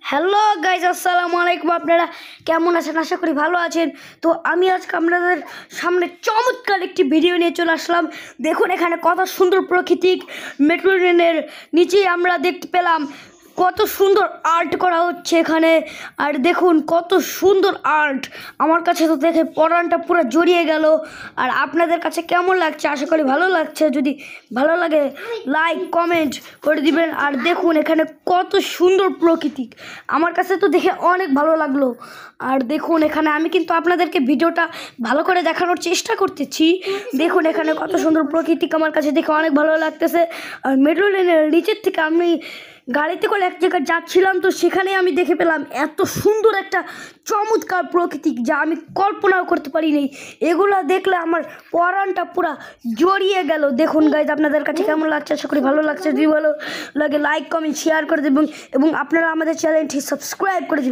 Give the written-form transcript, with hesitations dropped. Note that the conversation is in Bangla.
হ্যালো গাইজ, আসসালামু আলাইকুম। আপনারা কেমন আছেন? আশা করি ভালো আছেন। তো আমি আজকে আপনাদের সামনে চমৎকার একটি ভিডিও নিয়ে চলে আসলাম। দেখুন এখানে কত সুন্দর প্রাকৃতিক মেট্রো ট্রেনের নিচেই আমরা দেখতে পেলাম কত সুন্দর আর্ট করা হচ্ছে এখানে। আর দেখুন কত সুন্দর আর্ট, আমার কাছে তো দেখে পরানটা পুরো জড়িয়ে গেল। আর আপনাদের কাছে কেমন লাগছে? আশা করি ভালো লাগছে। যদি ভালো লাগে লাইক কমেন্ট করে দিবেন। আর দেখুন এখানে কত সুন্দর প্রাকৃতিক, আমার কাছে তো দেখে অনেক ভালো লাগলো। আর দেখুন এখানে আমি কিন্তু আপনাদেরকে ভিডিওটা ভালো করে দেখানোর চেষ্টা করতেছি। দেখুন এখানে কত সুন্দর প্রাকৃতিক, আমার কাছে দেখে অনেক ভালো লাগতেছে। আর মেট্রো রেলের নিচের থেকে আমি গাড়িতে করে এক জায়গায় যাচ্ছিলাম, তো সেখানে আমি দেখে পেলাম এত সুন্দর একটা চমৎকার প্রাকৃতিক, যা আমি কল্পনাও করতে পারিনি। এগুলো দেখলে আমার পরানটা পুরা জড়িয়ে গেল। দেখুন গাইজ, আপনাদের কাছে কেমন লাগছে? আশা করি ভালো লাগছে। যদি ভালো লাগে লাইক কমেন্ট শেয়ার করে দেবেন এবং আপনারা আমাদের চ্যানেলটি সাবস্ক্রাইব করে দেবেন।